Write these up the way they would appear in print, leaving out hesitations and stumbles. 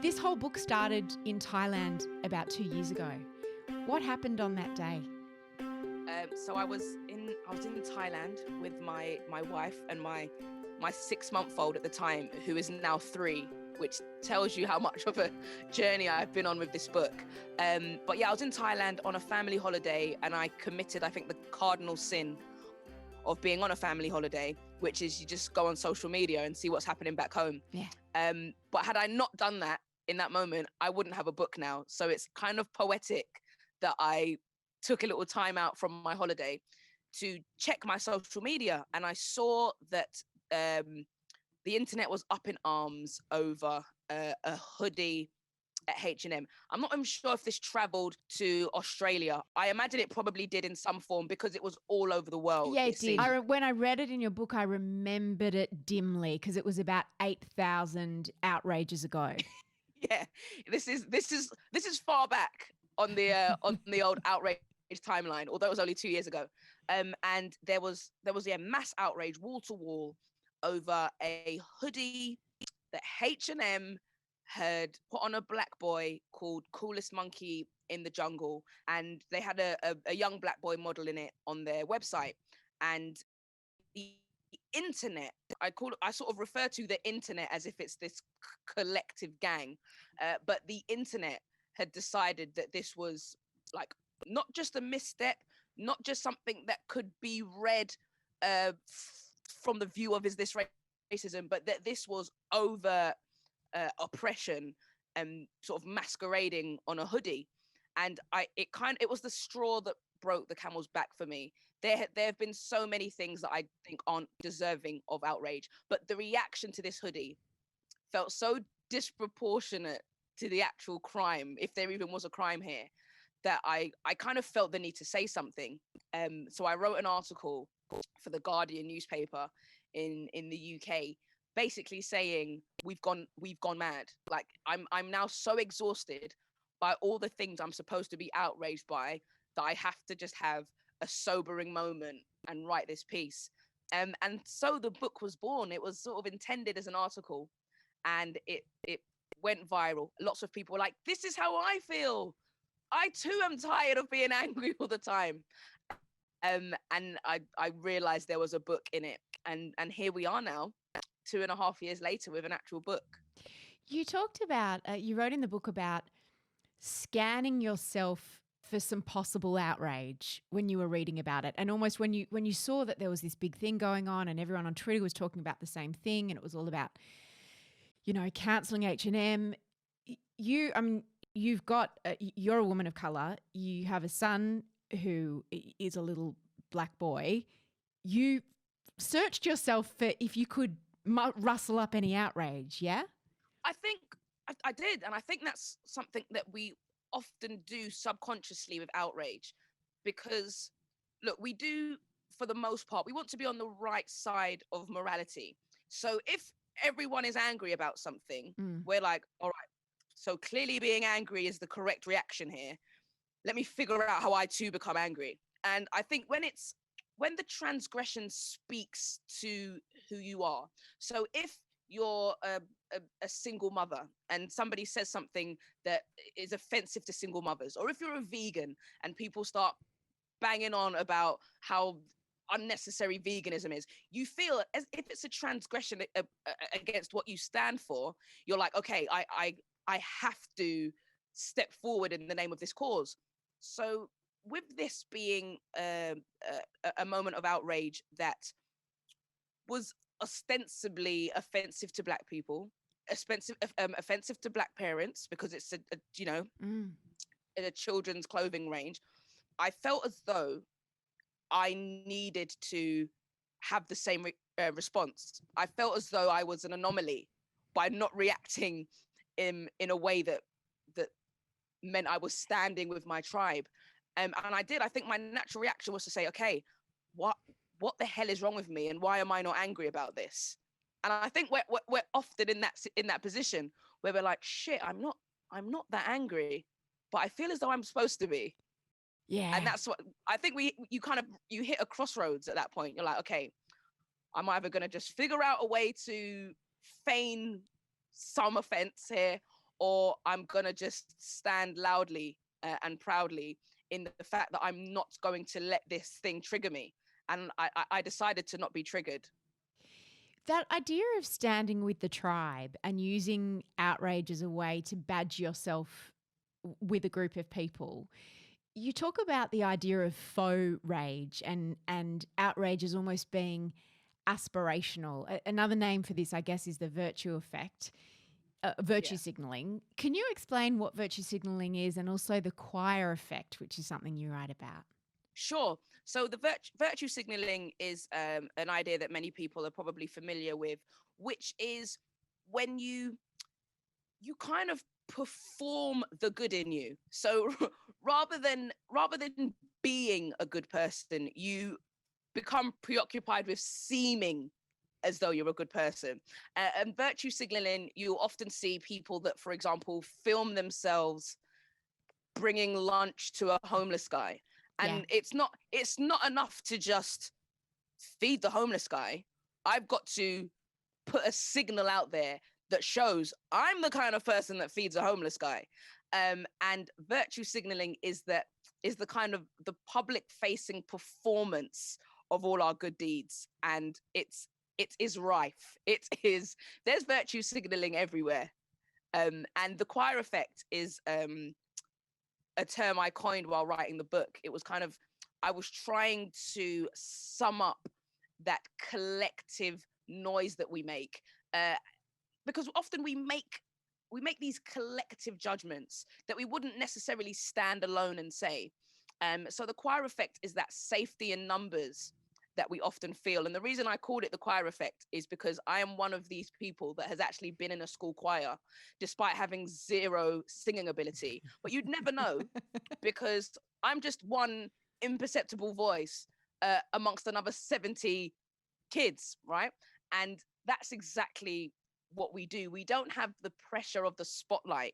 This whole book started in Thailand about 2 years ago. What happened on that day? So I was in Thailand with my wife and my 6-month-old at the time, who is now 3, which tells you how much of a journey I've been on with this book. But yeah, I was in Thailand on a family holiday, and I committed, I think, the cardinal sin of being on a family holiday, which is you just go on social media and see what's happening back home. Yeah. But had I not done that in that moment, I wouldn't have a book now. So it's kind of poetic that I took a little time out from my holiday to check my social media, and I saw that the internet was up in arms over a hoodie at H&M. I'm not even sure if this traveled to Australia. I imagine it probably did in some form because it was all over the world. Yeah, it did. When I read it in your book, I remembered it dimly because it was about 8,000 outrages ago. Yeah, this is far back on the old Outrage timeline, although it was only 2 years ago. And there was a mass outrage, wall to wall, over a hoodie that H&M had put on a black boy called Coolest Monkey in the Jungle, and they had a young black boy model in it on their website. And the internet, I sort of refer to the internet as if it's this collective gang, but the internet had decided that this was like not just a misstep, not just something that could be read from the view of is this racism, but that this was over oppression and sort of masquerading on a hoodie. And it was the straw that broke the camel's back for me. There have been so many things that I think aren't deserving of outrage, but the reaction to this hoodie felt so disproportionate to the actual crime, if there even was a crime here, that I kind of felt the need to say something. So I wrote an article for the Guardian newspaper in the UK, basically saying we've gone mad. Like I'm now so exhausted by all the things I'm supposed to be outraged by that I have to just have a sobering moment and write this piece. And so the book was born. It was sort of intended as an article, and it went viral. Lots of people were like, this is how I feel. I too am tired of being angry all the time. And I realized there was a book in it. And here we are now, 2.5 years later, with an actual book. You talked about, you wrote in the book about scanning yourself for some possible outrage when you were reading about it. And almost when you saw that there was this big thing going on and everyone on Twitter was talking about the same thing, and it was all about, cancelling H&M. You've got, you're a woman of colour. You have a son who is a little black boy. You searched yourself for if you could rustle up any outrage, yeah? I think I did. And I think that's something that we often do subconsciously with outrage, because, look, we do, for the most part, we want to be on the right side of morality. So if everyone is angry about something, we're like, all right, so clearly being angry is the correct reaction here. Let me figure out how I too become angry. And I think when the transgression speaks to who you are. So if you're a single mother and somebody says something that is offensive to single mothers, or if you're a vegan and people start banging on about how unnecessary veganism is, you feel as if it's a transgression against what you stand for. You're like, okay, I have to step forward in the name of this cause. So with this being a moment of outrage that was ostensibly offensive to Black people, offensive to Black parents, because it's a children's clothing range, I felt as though I needed to have the same response. I felt as though I was an anomaly by not reacting in a way that meant I was standing with my tribe. And I did. I think my natural reaction was to say, okay, what the hell is wrong with me, and why am I not angry about this? And I think we're often in that position where we're like, shit, I'm not that angry, but I feel as though I'm supposed to be. Yeah. And that's what I think you hit a crossroads at that point. You're like, okay, I'm either going to just figure out a way to feign some offense here, or I'm gonna just stand loudly and proudly in the fact that I'm not going to let this thing trigger me. And I decided to not be triggered. That idea of standing with the tribe and using outrage as a way to badge yourself with a group of people. You talk about the idea of faux rage and outrage as almost being aspirational. Another name for this, I guess, is the virtue effect, virtue signaling. Can you explain what virtue signaling is, and also the choir effect, which is something you write about? Sure. So the virtue signaling is an idea that many people are probably familiar with, which is when you kind of perform the good in you. So rather than being a good person, you become preoccupied with seeming as though you're a good person. And virtue signaling, you often see people that, for example, film themselves bringing lunch to a homeless guy. And it's not enough to just feed the homeless guy. I've got to put a signal out there that shows I'm the kind of person that feeds a homeless guy. And virtue signaling is the kind of the public facing performance of all our good deeds. And it is rife. There's virtue signaling everywhere. And the choir effect is a term I coined while writing the book. It was kind of, I was trying to sum up that collective noise that we make, because often we make these collective judgments that we wouldn't necessarily stand alone and say. So the choir effect is that safety in numbers that we often feel. And the reason I called it the choir effect is because I am one of these people that has actually been in a school choir despite having zero singing ability. But you'd never know, because I'm just one imperceptible voice amongst another 70 kids, right? And that's exactly what we do. We don't have the pressure of the spotlight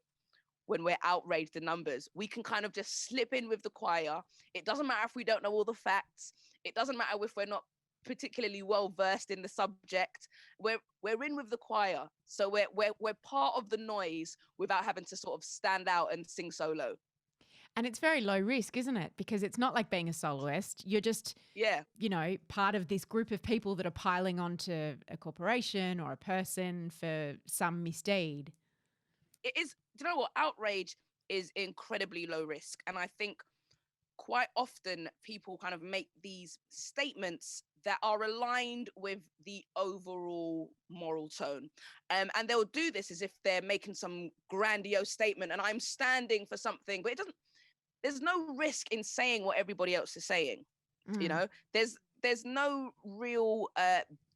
when we're outraged in numbers. We can kind of just slip in with the choir. It doesn't matter if we don't know all the facts. It doesn't matter if we're not particularly well versed in the subject. We're in with the choir, so we're part of the noise without having to sort of stand out and sing solo. And it's very low risk, isn't it? Because it's not like being a soloist. You're just, part of this group of people that are piling onto a corporation or a person for some misdeed. It is, do you know what? Outrage is incredibly low risk. And I think quite often people kind of make these statements that are aligned with the overall moral tone. And they'll do this as if they're making some grandiose statement and I'm standing for something, but there's no risk in saying what everybody else is saying. You know, there's no real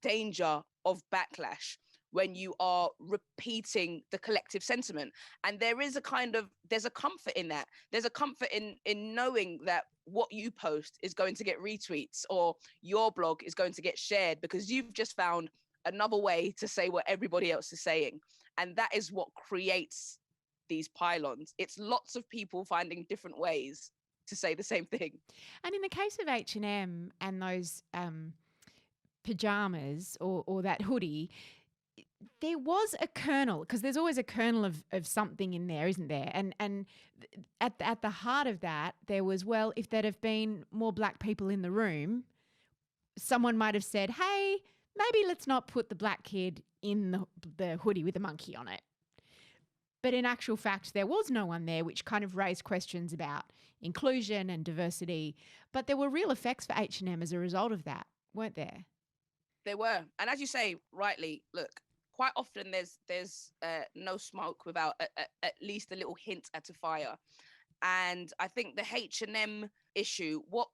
danger of backlash when you are repeating the collective sentiment. And there's a comfort in that. There's a comfort in knowing that what you post is going to get retweets or your blog is going to get shared because you've just found another way to say what everybody else is saying. And that is what creates these pylons. It's lots of people finding different ways to say the same thing. And in the case of H&M and those pajamas or that hoodie, there was a kernel, because there's always a kernel of something in there, isn't there? And at the heart of that, there was, well, if there'd have been more black people in the room, someone might have said, hey, maybe let's not put the black kid in the hoodie with the monkey on it. But in actual fact, there was no one there, which kind of raised questions about inclusion and diversity. But there were real effects for H&M as a result of that, weren't there? There were. And as you say, rightly, look, quite often there's no smoke without at least a little hint at a fire. And I think the H&M issue, what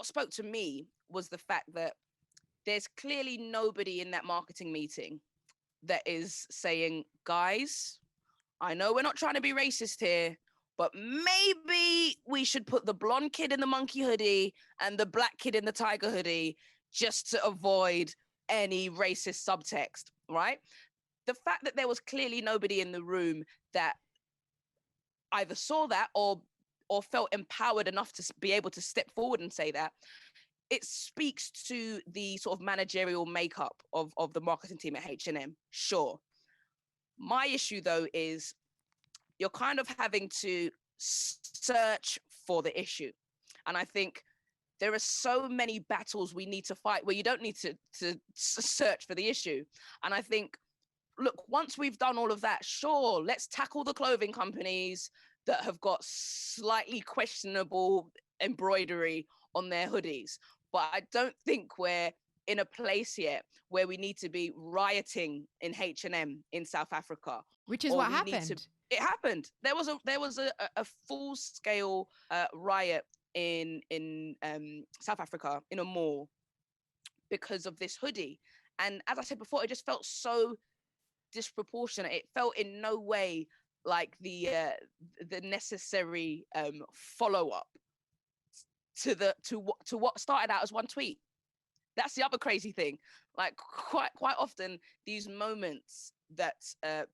spoke to me was the fact that there's clearly nobody in that marketing meeting that is saying, guys, I know we're not trying to be racist here, but maybe we should put the blonde kid in the monkey hoodie and the black kid in the tiger hoodie just to avoid any racist subtext, right? The fact that there was clearly nobody in the room that either saw that or felt empowered enough to be able to step forward and say that, it speaks to the sort of managerial makeup of the marketing team at H&M, sure. My issue, though, is you're kind of having to search for the issue. And I think there are so many battles we need to fight where you don't need to search for the issue. And I think, look, once we've done all of that, sure, let's tackle the clothing companies that have got slightly questionable embroidery on their hoodies. But I don't think we're in a place yet where we need to be rioting in H&M in South Africa. Which is or what we need to- happened. It happened. There was a full scale riot in South Africa in a mall because of this hoodie. And as I said before, it just felt so disproportionate. It felt in no way like the necessary follow up to what started out as one tweet. That's the other crazy thing. Like quite often, these moments that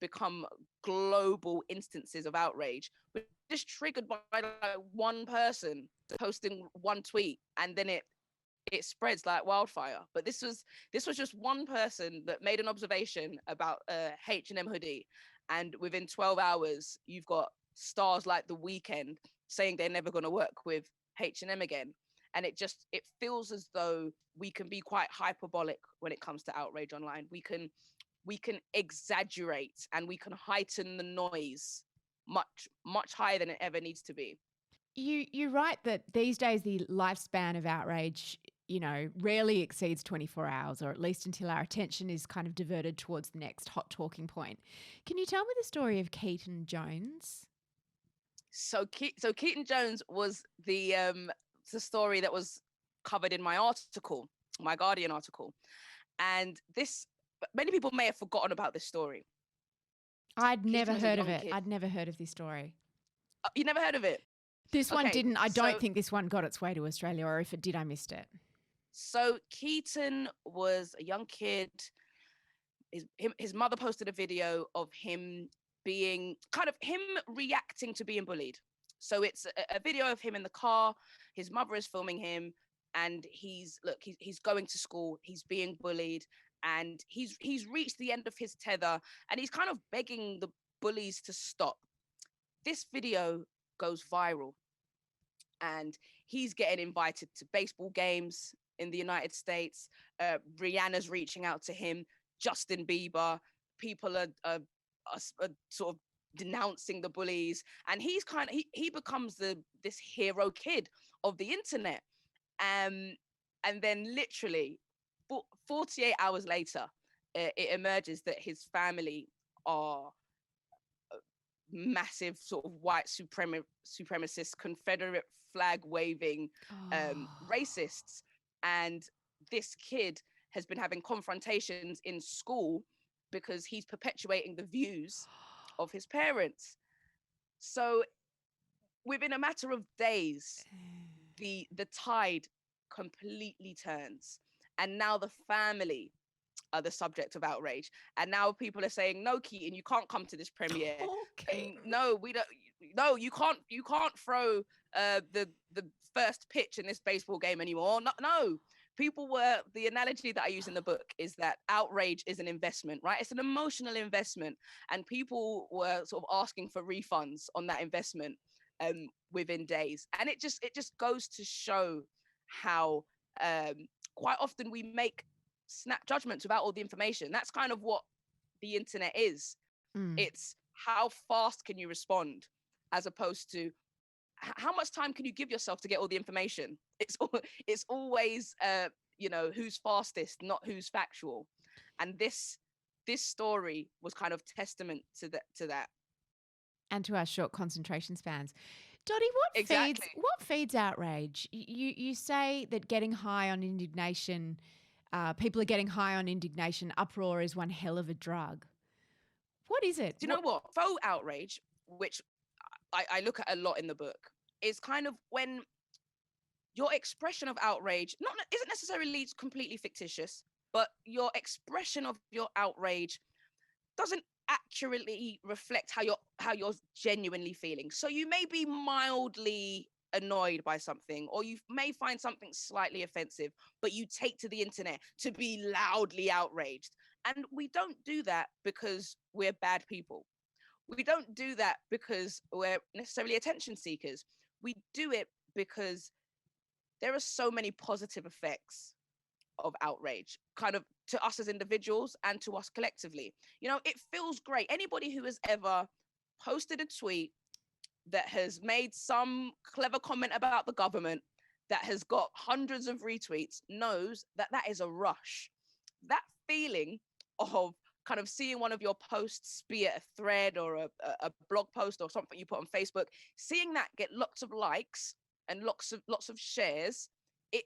become global instances of outrage were just triggered by like one person posting one tweet, and then it spreads like wildfire. But this was just one person that made an observation about a H&M hoodie, and within 12 hours, you've got stars like The Weeknd saying they're never going to work with H&M again. And it feels as though we can be quite hyperbolic when it comes to outrage online. We can exaggerate and we can heighten the noise much higher than it ever needs to be. You're right that these days the lifespan of outrage, rarely exceeds 24 hours, or at least until our attention is kind of diverted towards the next hot talking point. Can you tell me the story of Keaton Jones? So Keaton Jones was the story that was covered in my article, my Guardian article. And many people may have forgotten about this story. I'd never heard of it. I'd never heard of this story. You never heard of it? This one didn't. I don't think this one got its way to Australia, or if it did, I missed it. So Keaton was a young kid. His mother posted a video of him reacting to being bullied. So it's a video of him in the car. His mother is filming him, and he's going to school. He's being bullied, and he's reached the end of his tether, and he's kind of begging the bullies to stop. This video goes viral, and he's getting invited to baseball games in the United States. Rihanna's reaching out to him. Justin Bieber. People are sort of denouncing the bullies, and he becomes this hero kid of the internet. And then literally 48 hours later, it emerges that his family are massive sort of white supremacist, Confederate flag waving racists. And this kid has been having confrontations in school because he's perpetuating the views of his parents. So within a matter of days, the tide completely turns, and now the family are the subject of outrage. And now people are saying, no, Keaton, you can't come to this premiere. Okay. No, we don't. No, you can't throw the first pitch in this baseball game anymore. No. The analogy that I use in the book is that outrage is an investment, right? It's an emotional investment, and people were sort of asking for refunds on that investment within days. And it just goes to show how quite often we make snap judgments without all the information. That's kind of what the internet is. It's how fast can you respond, as opposed to how much time can you give yourself to get all the information. It's always who's fastest, not who's factual. And this story was kind of testament to that, and to our short concentration spans. Dotty, what feeds outrage? You say that getting high on indignation, people are getting high on indignation. Uproar is one hell of a drug. What is it? Do you know what? Faux outrage, which I look at a lot in the book, is kind of when your expression of outrage isn't necessarily completely fictitious, but your expression of your outrage doesn't accurately reflect how you're genuinely feeling. So you may be mildly annoyed by something, or you may find something slightly offensive, but you take to the internet to be loudly outraged. And we don't do that because we're bad people. We don't do that because we're necessarily attention seekers. We do it because there are so many positive effects of outrage, kind of, to us as individuals and to us collectively. You know, it feels great. Anybody who has ever posted a tweet that has made some clever comment about the government that has got hundreds of retweets knows that that is a rush. That feeling of kind of seeing one of your posts, be it a thread or a blog post or something you put on Facebook, seeing that get lots of likes and lots of shares, it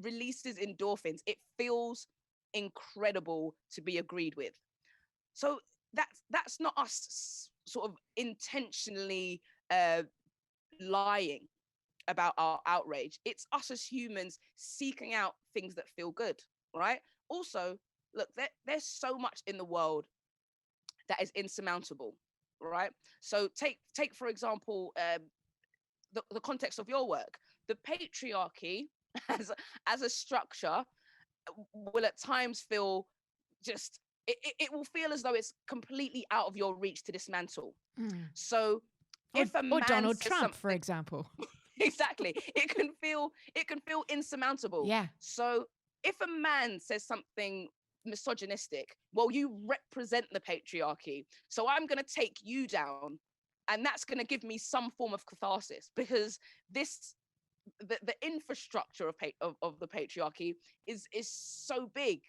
releases endorphins. It feels incredible to be agreed with. So that's not us sort of intentionally lying about our outrage. It's us as humans seeking out things that feel good, right? Also, look, there's so much in the world that is insurmountable, right? So take for example, the context of your work. The patriarchy as a structure will at times feel just, it will feel as though it's completely out of your reach to dismantle. So if a man Donald says Trump, for something, example. exactly, it can feel insurmountable. Yeah. So if a man says something misogynistic, well, you represent the patriarchy, so I'm going to take you down, and that's going to give me some form of catharsis, because the infrastructure of the patriarchy is so big.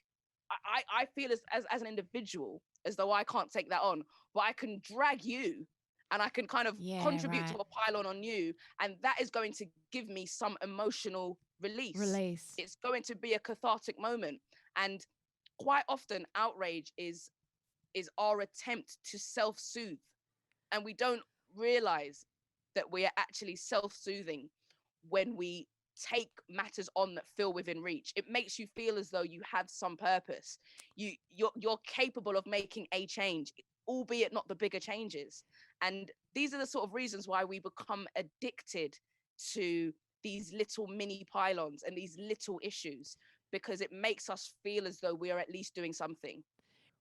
I feel as an individual as though I can't take that on, but I can drag you, and I can kind of contribute to a pylon on you, and that is going to give me some emotional release. It's going to be a cathartic moment. And quite often outrage is our attempt to self-soothe, and we don't realize that we are actually self-soothing when we take matters on that feel within reach. It makes you feel as though you have some purpose. You're capable of making a change, albeit not the bigger changes. And these are the sort of reasons why we become addicted to these little mini pylons and these little issues, because it makes us feel as though we are at least doing something.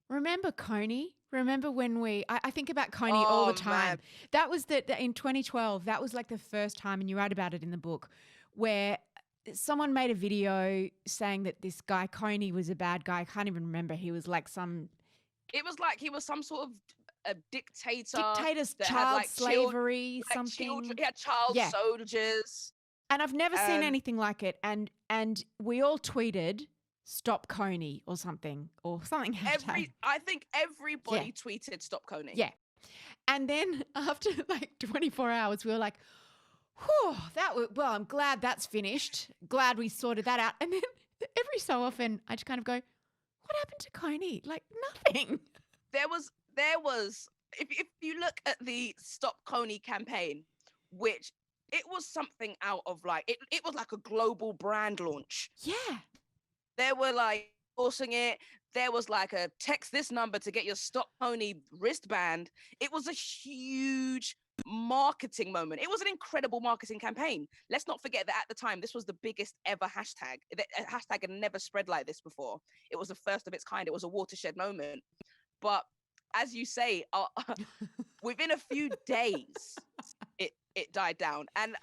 Remember Coney? Remember when I think about Coney all the time. Man. That was in 2012, that was like the first time, and you write about it in the book, where someone made a video saying that this guy Coney was a bad guy. I can't even remember. He was like it was like he was some sort of a dictator's child had like slavery, something. He had child soldiers. And I've never seen anything like it. And we all tweeted, "Stop Coney" or something. I think everybody tweeted "Stop Coney." Yeah. And then after like 24 hours, we were like, whew, well, I'm glad that's finished. Glad we sorted that out. And then every so often I just kind of go, what happened to Coney? Like nothing. There was, if you look at the Stop Coney campaign, which it was something out of like, it was like a global brand launch. Yeah. They were like forcing it. There was like a text this number to get your Stop Coney wristband. It was a huge marketing moment. It was an incredible marketing campaign. Let's not forget that at the time, this was the biggest ever hashtag. A hashtag had never spread like this before. It was the first of its kind. It was a watershed moment. But as you say, within a few days, it died down. And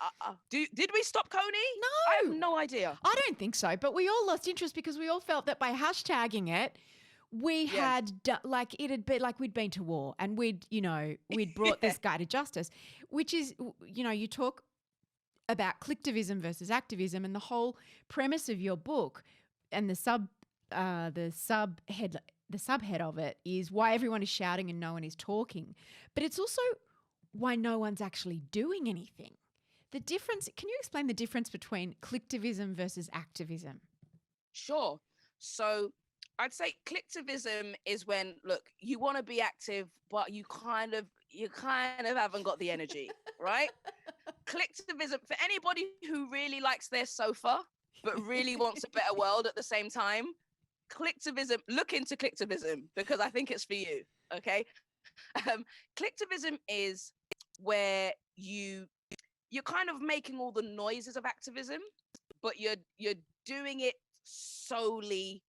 did we stop Coney? No. I have no idea. I don't think so. But we all lost interest because we all felt that by hashtagging it, we had like it had been like we'd been to war, and we'd brought this guy to justice, which is, you talk about Clicktivism versus activism, and the whole premise of your book and the subhead of it is why everyone is shouting and no one is talking. But it's also why no one's actually doing anything. The difference, can you explain the difference between Clicktivism versus activism? Sure. So I'd say Clicktivism is when, look, you want to be active, but you kind of haven't got the energy, right? Clicktivism, for anybody who really likes their sofa, but really wants a better world at the same time, Clicktivism, look into Clicktivism, because I think it's for you, okay? Clicktivism is where you're kind of making all the noises of activism, but you're doing it solely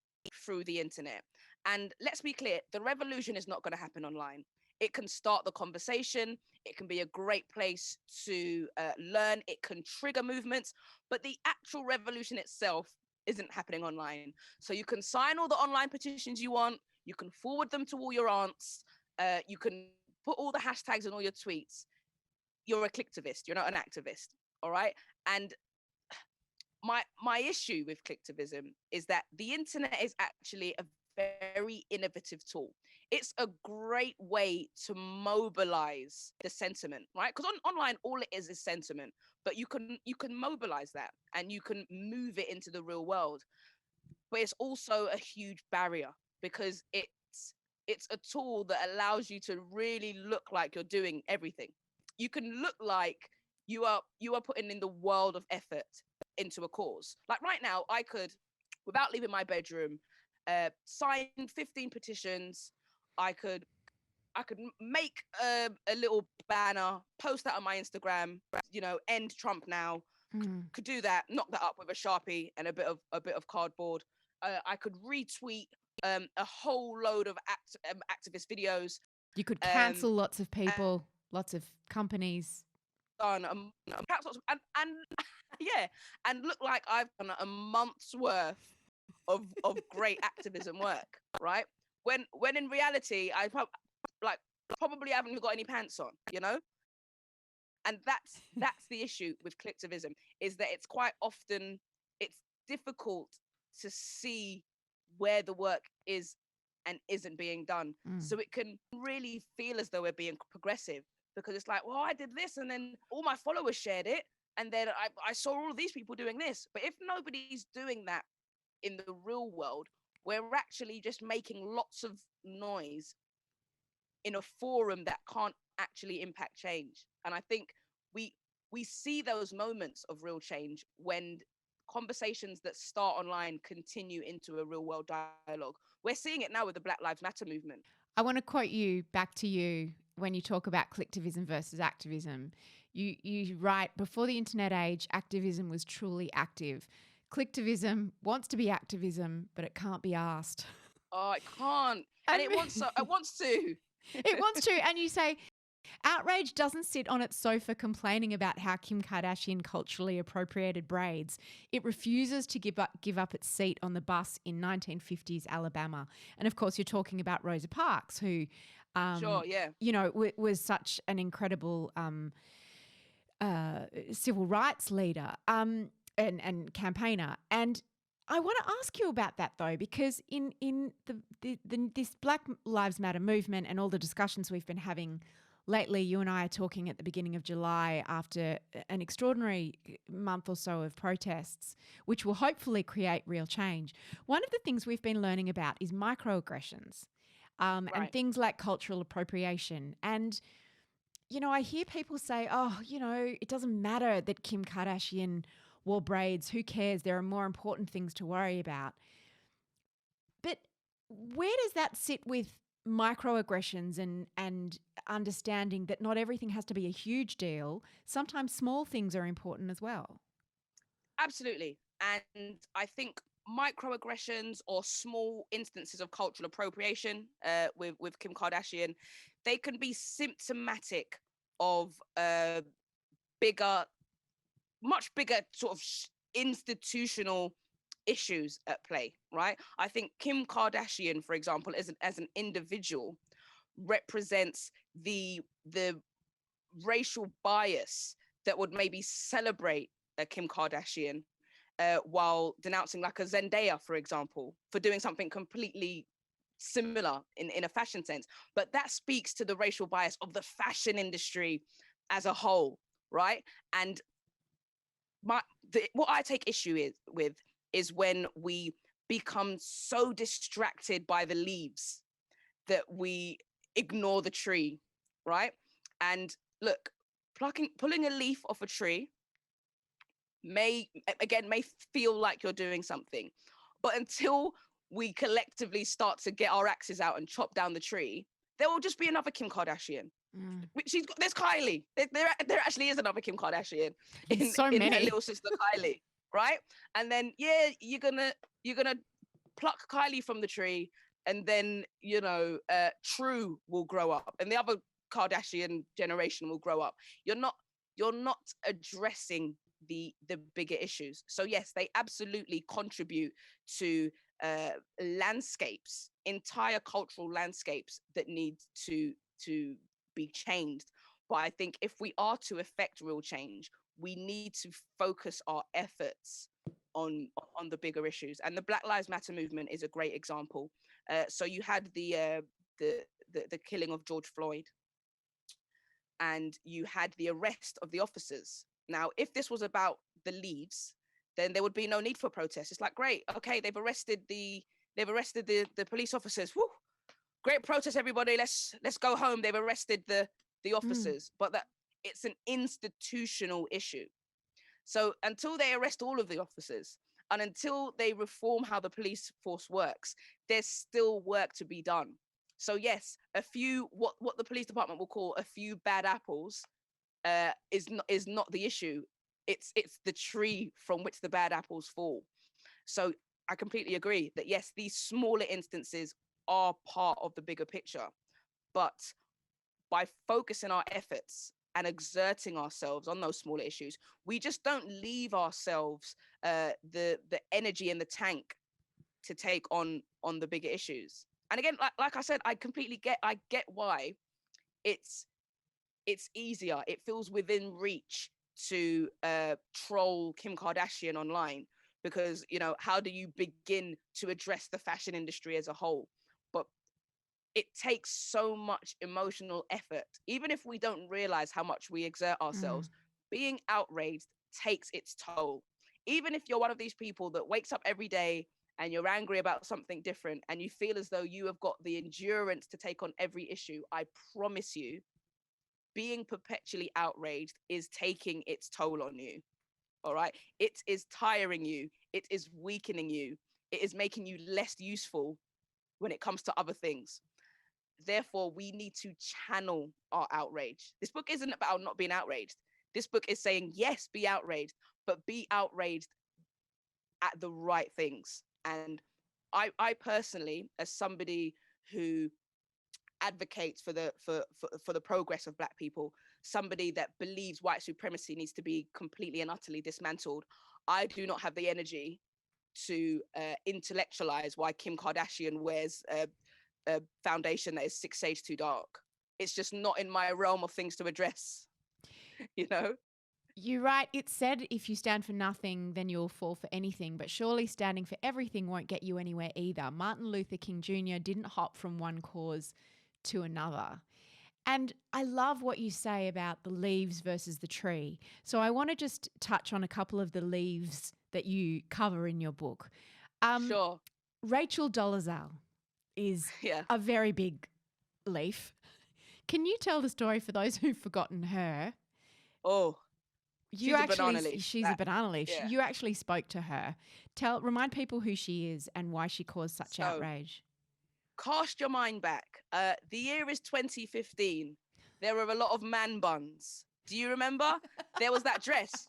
through the internet. And let's be clear, the revolution is not going to happen online. It can start the conversation. It can be a great place to learn. It can trigger movements, but the actual revolution itself isn't happening online. So you can sign all the online petitions you want. You can forward them to all your aunts. You can put all the hashtags in all your tweets. You're a clicktivist. You're not an activist. All right. And my issue with Clicktivism is that the internet is actually a very innovative tool. It's a great way to mobilize the sentiment, right? Because online all it is sentiment, but you can mobilize that and you can move it into the real world. But it's also a huge barrier because it's a tool that allows you to really look like you're doing everything. You can look like you are putting in the world of effort into a cause. Like right now, I could, without leaving my bedroom, sign 15 petitions. I could make a little banner, post that on my Instagram. End Trump now. Could do that. Knock that up with a Sharpie and a bit of cardboard. I could retweet a whole load of activist videos. You could Um, cancel lots of people, lots of companies. done and yeah, and look like I've done a month's worth of great activism work, right? When in reality I probably haven't even got any pants on, and that's the issue with Clicktivism, is that it's quite often it's difficult to see where the work is and isn't being done. So it can really feel as though we're being progressive because it's like, well, I did this and then all my followers shared it. And then I saw all of these people doing this. But if nobody's doing that in the real world, we're actually just making lots of noise in a forum that can't actually impact change. And I think we see those moments of real change when conversations that start online continue into a real world dialogue. We're seeing it now with the Black Lives Matter movement. I want to quote you back to you when you talk about collectivism versus activism. You write, before the internet age, activism was truly active. Collectivism wants to be activism, but it can't be asked. Oh, it can't. And it wants to. It wants to. And you say, Outrage doesn't sit on its sofa complaining about how Kim Kardashian culturally appropriated braids. It refuses to give up its seat on the bus in 1950s Alabama. And of course, you're talking about Rosa Parks, who, Sure, yeah, was such an incredible civil rights leader and campaigner. And I want to ask you about that though, because in this Black Lives Matter movement and all the discussions we've been having lately, you and I are talking at the beginning of July after an extraordinary month or so of protests, which will hopefully create real change. One of the things we've been learning about is microaggressions and things like cultural appropriation. And, I hear people say, oh, it doesn't matter that Kim Kardashian wore braids. Who cares? There are more important things to worry about. But where does that sit with microaggressions and understanding that not everything has to be a huge deal? Sometimes small things are important as well. Absolutely. And I think microaggressions or small instances of cultural appropriation with Kim Kardashian, they can be symptomatic of much bigger sort of institutional issues at play, right? I think Kim Kardashian, for example, as an individual, represents the racial bias that would maybe celebrate Kim Kardashian while denouncing like a Zendaya, for example, for doing something completely similar in a fashion sense. But that speaks to the racial bias of the fashion industry as a whole, right? And what I take issue with is when we become so distracted by the leaves that we ignore the tree, right? And look, pulling a leaf off a tree may feel like you're doing something, but until we collectively start to get our axes out and chop down the tree, there will just be another Kim Kardashian. There's Kylie. There actually is another Kim Kardashian in her little sister Kylie, right? And then you're gonna pluck Kylie from the tree, and then True will grow up, and the other Kardashian generation will grow up. You're not addressing the bigger issues. So yes, they absolutely contribute to landscapes, entire cultural landscapes that need to be changed. But I think if we are to effect real change, we need to focus our efforts on the bigger issues. And the Black Lives Matter movement is a great example. So you had the killing of George Floyd, and you had the arrest of the officers. Now, if this was about the leaves, then there would be no need for protests. It's like, great, okay, they've arrested the police officers. Woo, great protest, everybody. Let's go home. They've arrested the officers, but that it's an institutional issue. So until they arrest all of the officers, and until they reform how the police force works, there's still work to be done. So yes, a few what the police department will call a few bad apples is not the issue. It's the tree from which the bad apples fall. So I completely agree that yes, these smaller instances are part of the bigger picture, but by focusing our efforts and exerting ourselves on those smaller issues, we just don't leave ourselves the energy in the tank to take on the bigger issues. And again, like I said, I get why it's easier. It feels within reach to troll Kim Kardashian online, because how do you begin to address the fashion industry as a whole? But it takes so much emotional effort. Even if we don't realize how much we exert ourselves, being outraged takes its toll. Even if you're one of these people that wakes up every day and you're angry about something different and you feel as though you have got the endurance to take on every issue, I promise you, being perpetually outraged is taking its toll on you. All right. It is tiring you. It is weakening you. It is making you less useful when it comes to other things. Therefore, we need to channel our outrage. This book isn't about not being outraged. This book is saying, yes, be outraged, but be outraged at the right things. And I personally, as somebody who advocates for the progress of Black people, somebody that believes white supremacy needs to be completely and utterly dismantled, I do not have the energy to intellectualize why Kim Kardashian wears a foundation that is 6 shades too dark. It's just not in my realm of things to address, you know? You're right. It said if you stand for nothing, then you'll fall for anything. But surely standing for everything won't get you anywhere either. Martin Luther King Jr. didn't hop from one cause to another. And I love what you say about the leaves versus the tree. So I want to just touch on a couple of the leaves that you cover in your book. Sure. Rachel Dolezal is Yeah. a very big leaf. Can you tell the story for those who've forgotten her? Oh, She's a banana leaf. Yeah. You actually spoke to her. Remind people who she is and why she caused such outrage. Cast your mind back. The year is 2015. There were a lot of man buns. Do you remember? There was that dress.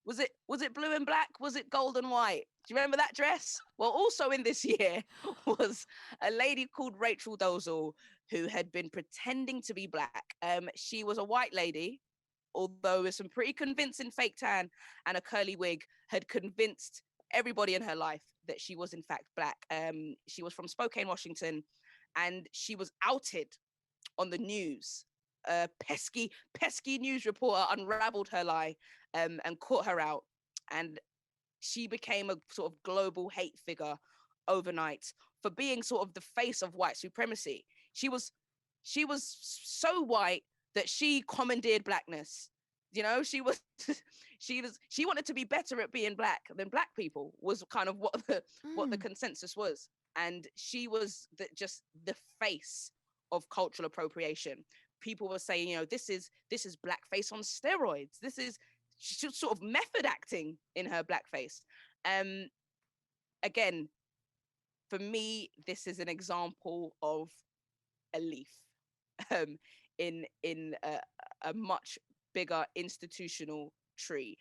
Was it blue and black? Was it gold and white? Do you remember that dress? Well, also in this year was a lady called Rachel Dolezal, who had been pretending to be Black. She was a white lady, although with some pretty convincing fake tan and a curly wig, had convinced everybody in her life that she was in fact Black. She was from Spokane, Washington, and she was outed on the news. Pesky news reporter unraveled her lie and caught her out. And she became a sort of global hate figure overnight for being sort of the face of white supremacy. She was so white that she commandeered Blackness. You know, she wanted to be better at being Black than Black people, was kind of what the consensus was. And she was just the face of cultural appropriation. People were saying, you know, this is blackface on steroids. She's sort of method acting in her blackface. Again, for me, this is an example of a leaf in a much bigger institutional tree.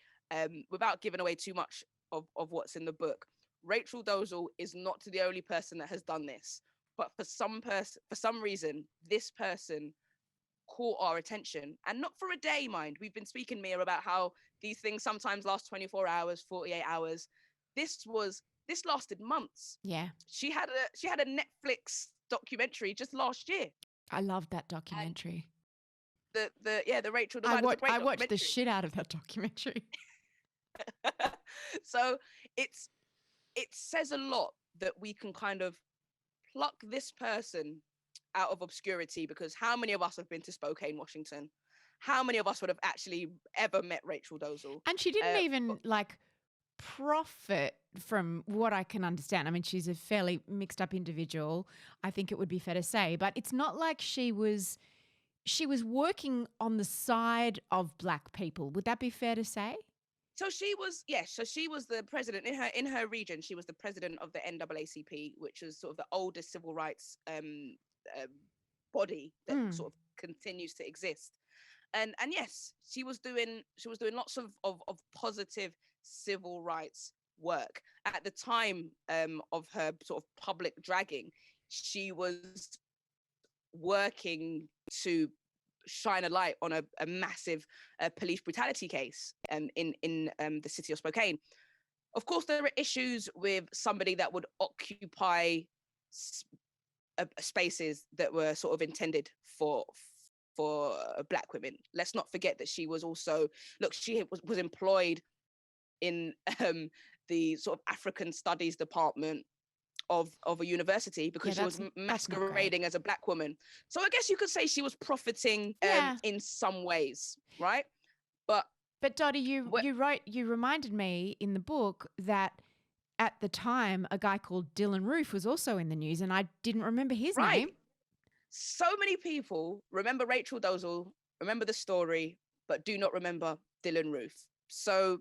Without giving away too much of what's in the book, Rachel Dolezal is not the only person that has done this. but for some reason, this person caught our attention, and not for a day, mind. We've been speaking, Mia, about how these things sometimes last 24 hours, 48 hours. This lasted months. Yeah. She had a Netflix documentary just last year. I loved that documentary. The Rachel I Divider's a great watched the documentary. shit out of that documentary. So it says a lot that we can kind of pluck this person out of obscurity, because how many of us have been to Spokane, Washington? How many of us would have actually ever met Rachel Dolezal? And she didn't even like profit from what I can understand. I mean, she's a fairly mixed up individual, I think it would be fair to say, but it's not like she was working on the side of Black people. Would that be fair to say? So she was, yes. So she was the president in her region. She was the president of the NAACP, which is sort of the oldest civil rights body that sort of continues to exist. And yes, she was doing lots of positive civil rights work at the time of her sort of public dragging. She was working to shine a light on a massive police brutality case in the city of Spokane. Of course, there are issues with somebody that would occupy spaces that were sort of intended for Black women. Let's not forget that she was also, she was employed in the sort of African Studies department of a university, because she was masquerading as a Black woman. So I guess you could say she was profiting in some ways, right? But Dotty, you reminded me in the book that at the time a guy called Dylan Roof was also in the news, and I didn't remember his name. So many people remember Rachel Dolezal, remember the story, but do not remember Dylan Roof. So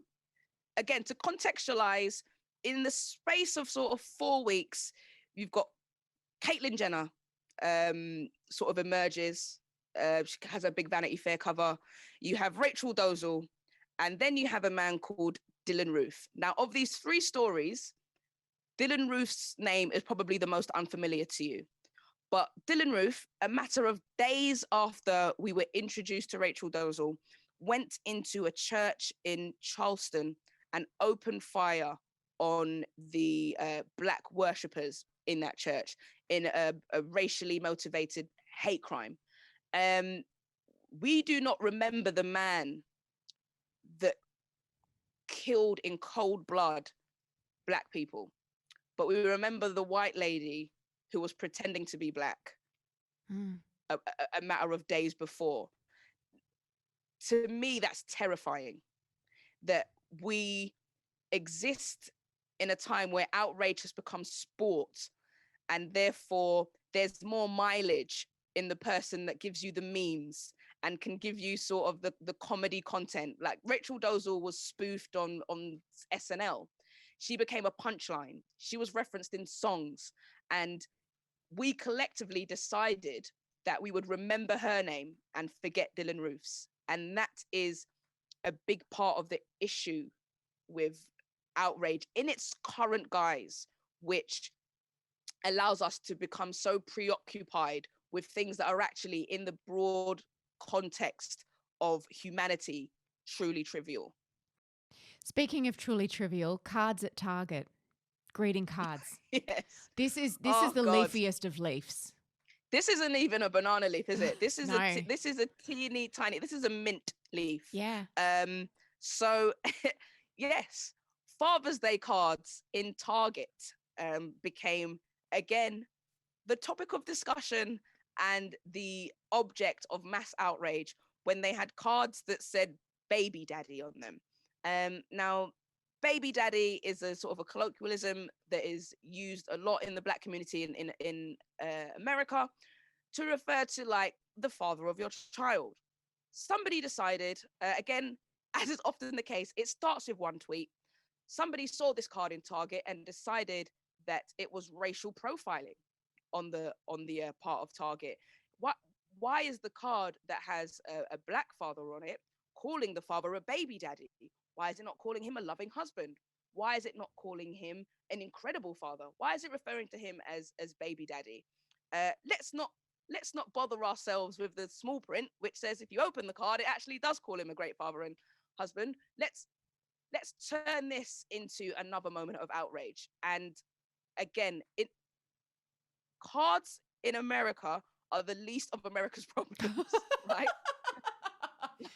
again, to contextualize, in the space of sort of 4 weeks, you've got Caitlyn Jenner sort of emerges. She has a big Vanity Fair cover. You have Rachel Dolezal, and then you have a man called Dylan Roof. Now, of these three stories, Dylan Roof's name is probably the most unfamiliar to you. But Dylan Roof, a matter of days after we were introduced to Rachel Dolezal, went into a church in Charleston and opened fire on the Black worshippers in that church in a racially motivated hate crime. We do not remember the man that killed in cold blood Black people, but we remember the white lady who was pretending to be Black a matter of days before. To me, that's terrifying, that we exist in a time where outrage has become sport, and therefore there's more mileage in the person that gives you the memes and can give you sort of the comedy content. Like Rachel Dolezal was spoofed on SNL. She became a punchline. She was referenced in songs, and we collectively decided that we would remember her name and forget Dylan Roof's. And that is a big part of the issue with outrage in its current guise, which allows us to become so preoccupied with things that are actually, in the broad context of humanity, truly trivial. Speaking of truly trivial, cards at Target, greeting cards. Yes. This is the leafiest of leaves. This isn't even a banana leaf, is it? This is No. this is a teeny tiny. This is a mint leaf. Yeah. So yes, Father's Day cards in Target became again the topic of discussion and the object of mass outrage when they had cards that said baby daddy on them. Now, baby daddy is a sort of a colloquialism that is used a lot in the Black community in America to refer to like the father of your child. Somebody decided, again, as is often the case, it starts with one tweet. Somebody saw this card in Target and decided that it was racial profiling on the part of Target. Why is the card that has a Black father on it calling the father a baby daddy? Why is it not calling him a loving husband? Why is it not calling him an incredible father? Why is it referring to him as baby daddy? let's not bother ourselves with the small print, which says if you open the card, it actually does call him a great father and husband. Let's turn this into another moment of outrage. And again, cards in America are the least of America's problems, right?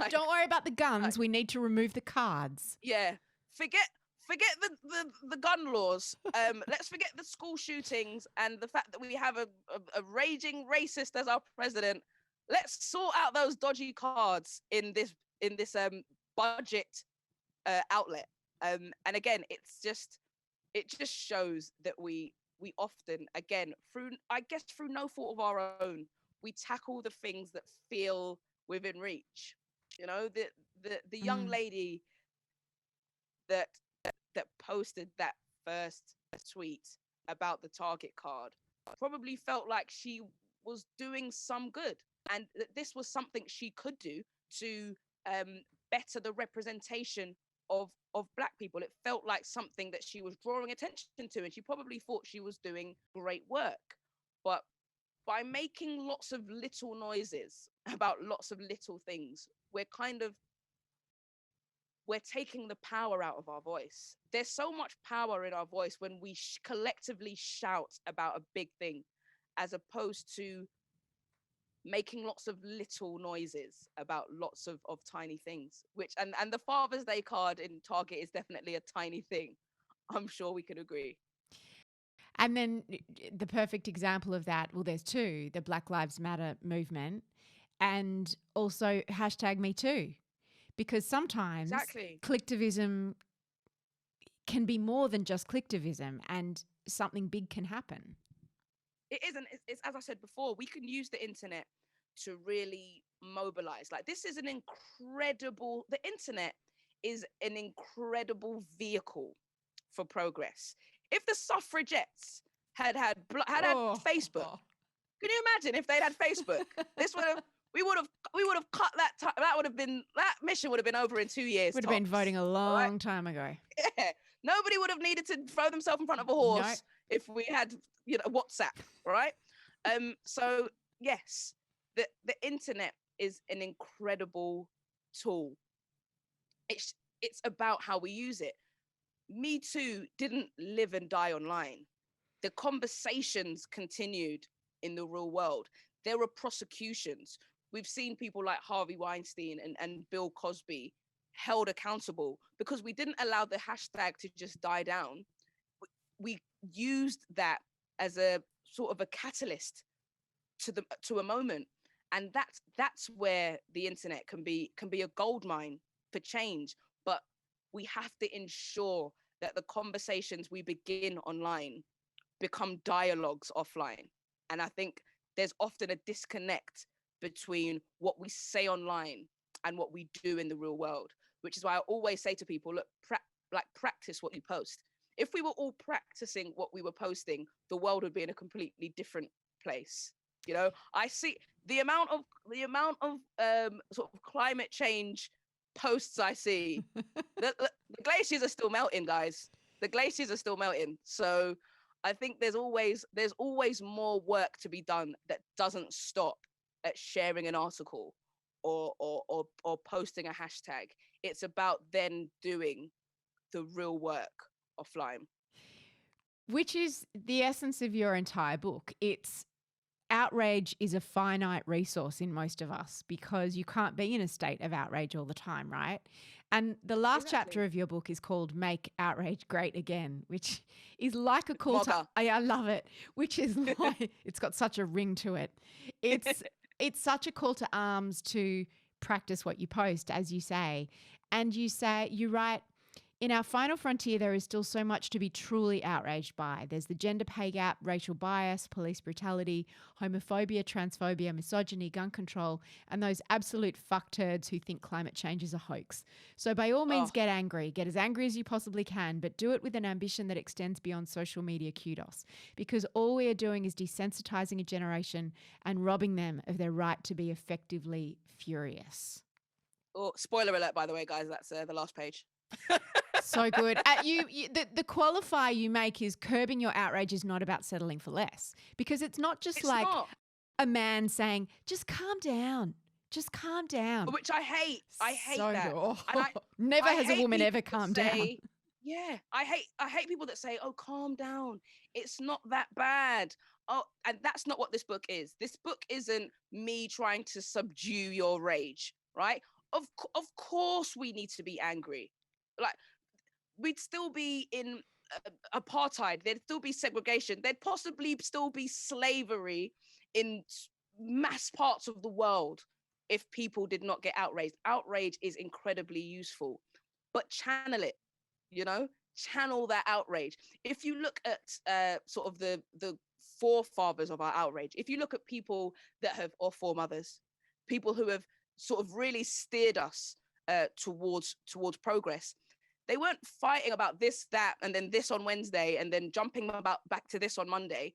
Like, Don't worry about the guns. We need to remove the cards. yeah, forget the gun laws. Let's forget the school shootings and the fact that we have a raging racist as our president. Let's sort out those dodgy cards in this budget outlet. And again, it just shows that we often, again, through no fault of our own, we tackle the things that feel within reach. You know, the young lady that posted that first tweet about the Target card probably felt like she was doing some good, and that this was something she could do to better the representation of Black people. It felt like something that she was drawing attention to, and she probably thought she was doing great work. But by making lots of little noises about lots of little things, we're taking the power out of our voice. There's so much power in our voice when we collectively shout about a big thing, as opposed to making lots of little noises about lots of tiny things, which, and the Father's Day card in Target is definitely a tiny thing. I'm sure we can agree. And then the perfect example of that, well, there's two, the Black Lives Matter movement and also #MeToo. Because sometimes Clicktivism can be more than just Clicktivism, and something big can happen. It isn't. It's as I said before, we can use the internet to really mobilize. Like, this is the internet is an incredible vehicle for progress. If the suffragettes had Facebook, can you imagine if they'd had Facebook? We would have cut that time. That mission would have been over in 2 years. Would have been voting a long time ago. Yeah, nobody would have needed to throw themselves in front of a horse if we had, WhatsApp, right? So yes, the internet is an incredible tool. It's about how we use it. Me Too didn't live and die online. The conversations continued in the real world. There were prosecutions. We've seen people like Harvey Weinstein and Bill Cosby held accountable because we didn't allow the hashtag to just die down. We used that as a sort of a catalyst to a moment. And that's where the internet can be a goldmine for change. But we have to ensure that the conversations we begin online become dialogues offline. And I think there's often a disconnect between what we say online and what we do in the real world, which is why I always say to people, look, practice what you post. If we were all practicing what we were posting, the world would be in a completely different place. I see the amount of sort of climate change posts I see. the glaciers are still melting, guys. The glaciers are still melting. So I think there's always more work to be done that doesn't stop at sharing an article or posting a hashtag. It's about then doing the real work offline. Which is the essence of your entire book. Outrage is a finite resource in most of us because you can't be in a state of outrage all the time, right? And the last chapter of your book is called Make Outrage Great Again, which is like a call to... I love it, which is like... it's got such a ring to it. It's such a call to arms to practice what you post, as you say. And you write, in our final frontier, there is still so much to be truly outraged by. There's the gender pay gap, racial bias, police brutality, homophobia, transphobia, misogyny, gun control, and those absolute fuckturds who think climate change is a hoax. So by all means, get angry. Get as angry as you possibly can, but do it with an ambition that extends beyond social media kudos. Because all we are doing is desensitizing a generation and robbing them of their right to be effectively furious. Oh, spoiler alert, by the way, guys. That's the last page. So good. The qualifier you make is curbing your outrage is not about settling for less, because it's not just It's like not. a man saying, just calm down. Just calm down. Which I hate. I hate that. And Never I has a hate woman people ever that calmed down. say, yeah, I hate people that say, oh, calm down. It's not that bad. Oh, and that's not what this book is. This book isn't me trying to subdue your rage, right? Of course we need to be angry. Like, we'd still be in apartheid. There'd still be segregation. There'd possibly still be slavery in mass parts of the world if people did not get outraged. Outrage is incredibly useful, but channel it, channel that outrage. If you look at sort of the forefathers of our outrage, if you look at people that have, or foremothers, people who have sort of really steered us towards progress, they weren't fighting about this, that, and then this on Wednesday, and then jumping about back to this on Monday.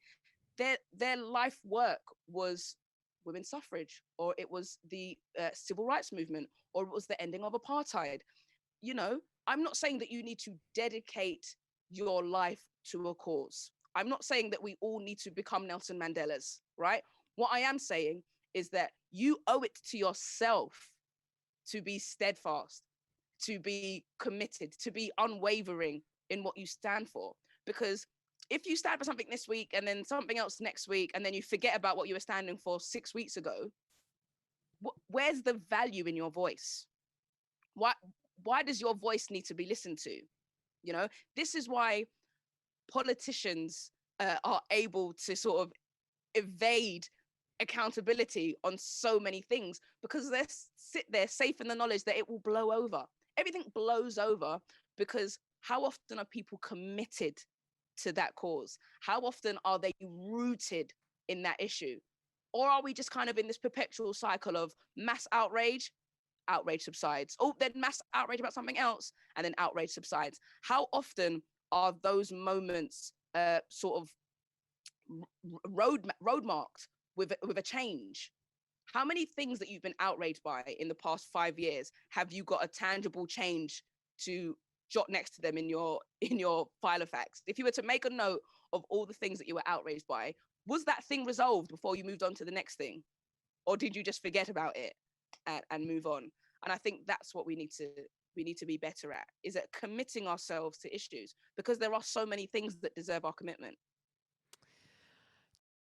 Their life work was women's suffrage, or it was the civil rights movement, or it was the ending of apartheid. I'm not saying that you need to dedicate your life to a cause. I'm not saying that we all need to become Nelson Mandelas, right? What I am saying is that you owe it to yourself to be steadfast, to be committed, to be unwavering in what you stand for. Because if you stand for something this week and then something else next week, and then you forget about what you were standing for 6 weeks ago, where's the value in your voice? Why does your voice need to be listened to? This is why politicians are able to sort of evade accountability on so many things, because they sit there safe in the knowledge that it will blow over. Everything blows over because how often are people committed to that cause? How often are they rooted in that issue? Or are we just kind of in this perpetual cycle of mass outrage subsides, oh, then mass outrage about something else, and then outrage subsides? How often are those moments sort of road marked with a change? How many things that you've been outraged by in the past 5 years have you got a tangible change to jot next to them in your file of facts? If you were to make a note of all the things that you were outraged by, was that thing resolved before you moved on to the next thing, or did you just forget about it and move on? And I think that's what we need to be better at, is at committing ourselves to issues, because there are so many things that deserve our commitment.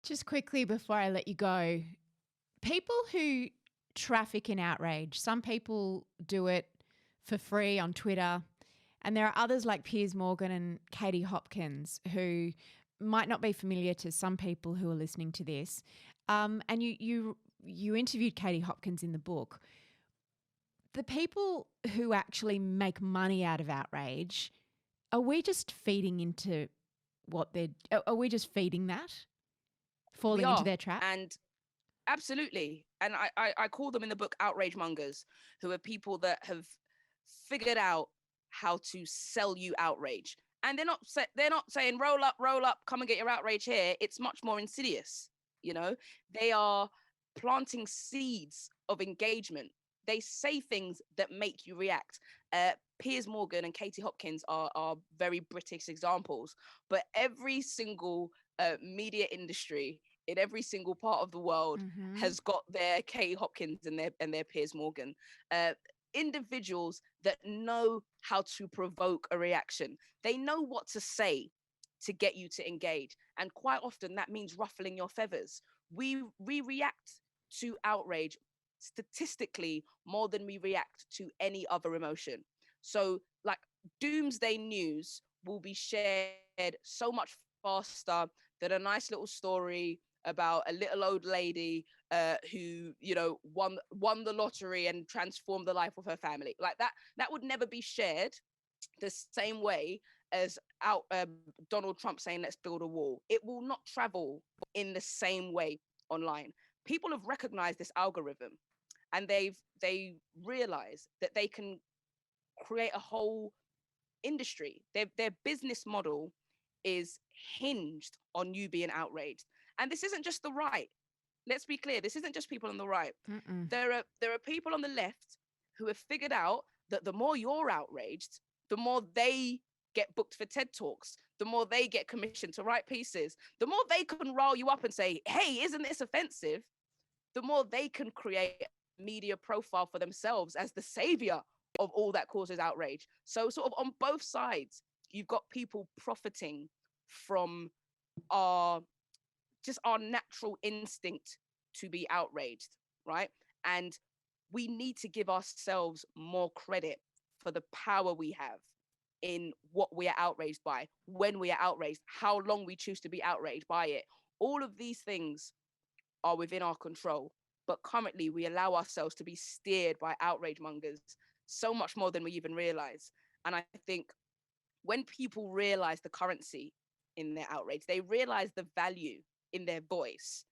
Just quickly before I let you go, people who traffic in outrage, some people do it for free on Twitter, and there are others like Piers Morgan and Katie Hopkins who might not be familiar to some people who are listening to this. And you interviewed Katie Hopkins in the book. The people who actually make money out of outrage, are we just feeding into are we just feeding that? Falling into their trap? And absolutely. And I call them in the book outrage mongers, who are people that have figured out how to sell you outrage. And they're not saying roll up, come and get your outrage here. It's much more insidious. They are planting seeds of engagement. They say things that make you react. Piers Morgan and Katie Hopkins are very British examples, but every single media industry in every single part of the world has got their Katie Hopkins and their Piers Morgan. Individuals that know how to provoke a reaction. They know what to say to get you to engage. And quite often that means ruffling your feathers. We react to outrage statistically more than we react to any other emotion. So like doomsday news will be shared so much faster than a nice little story about a little old lady who won the lottery and transformed the life of her family. Like that would never be shared the same way as Donald Trump saying let's build a wall. It will not travel in the same way online. People have recognized this algorithm, and they realize that they can create a whole industry. Their business model is hinged on you being outraged. And this isn't just the right. Let's be clear. This isn't just people on the right. There are people on the left who have figured out that the more you're outraged, the more they get booked for TED Talks, the more they get commissioned to write pieces, the more they can rile you up and say, hey, isn't this offensive? The more they can create a media profile for themselves as the savior of all that causes outrage. So sort of on both sides, you've got people profiting from our natural instinct to be outraged, right? And we need to give ourselves more credit for the power we have in what we are outraged by, when we are outraged, how long we choose to be outraged by it. All of these things are within our control, but currently we allow ourselves to be steered by outrage mongers so much more than we even realize. And I think when people realize the currency in their outrage, they realize the value in their voice,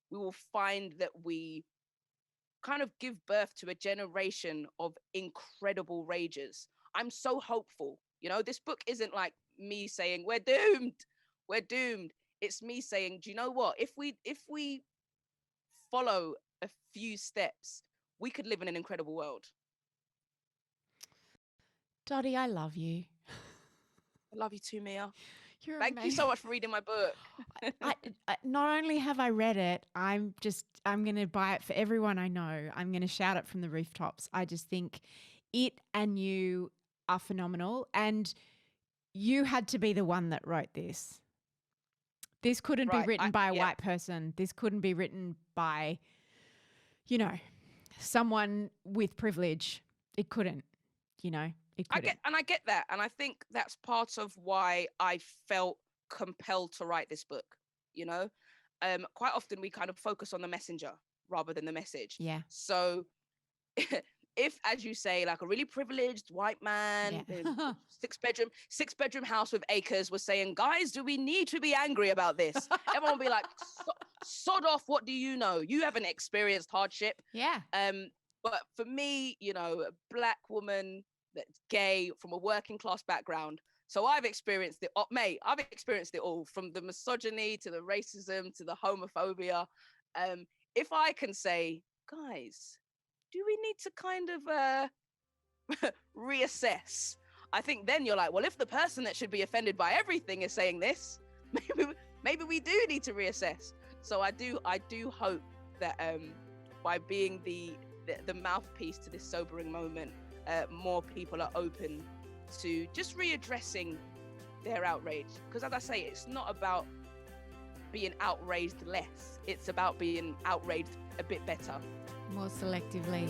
we will find that we kind of give birth to a generation of incredible ragers. I'm so hopeful. You know, this book isn't like me saying we're doomed. It's me saying, do you know what? If we follow a few steps, we could live in an incredible world. Dotty, I love you. I love you too, Mia. You're Thank amazing. you so much for reading my book. I not only have I read it, I'm going to buy it for everyone I know. I'm going to shout it from the rooftops. I just think it and you are phenomenal. And you had to be the one that wrote this. This couldn't be written by a white person. This couldn't be written by, you know, someone with privilege. It couldn't, you know. I get that. And I think that's part of why I felt compelled to write this book. You know, quite often we kind of focus on the messenger rather than the message. Yeah. So if, as you say, like a really privileged white man, six bedroom house with acres was saying, guys, do we need to be angry about this? Everyone would be like, sod off. What do you know? You haven't experienced hardship. Yeah. But for me, you know, a Black woman that's gay from a working class background. So I've experienced it, mate, I've experienced it all, from the misogyny to the racism to the homophobia. If I can say, guys, do we need to kind of reassess? I think then you're like, well, if the person that should be offended by everything is saying this, maybe we do need to reassess. So I do hope that by being the mouthpiece to this sobering moment, more people are open to just readdressing their outrage. Because as I say, it's not about being outraged less. It's about being outraged a bit better. More selectively.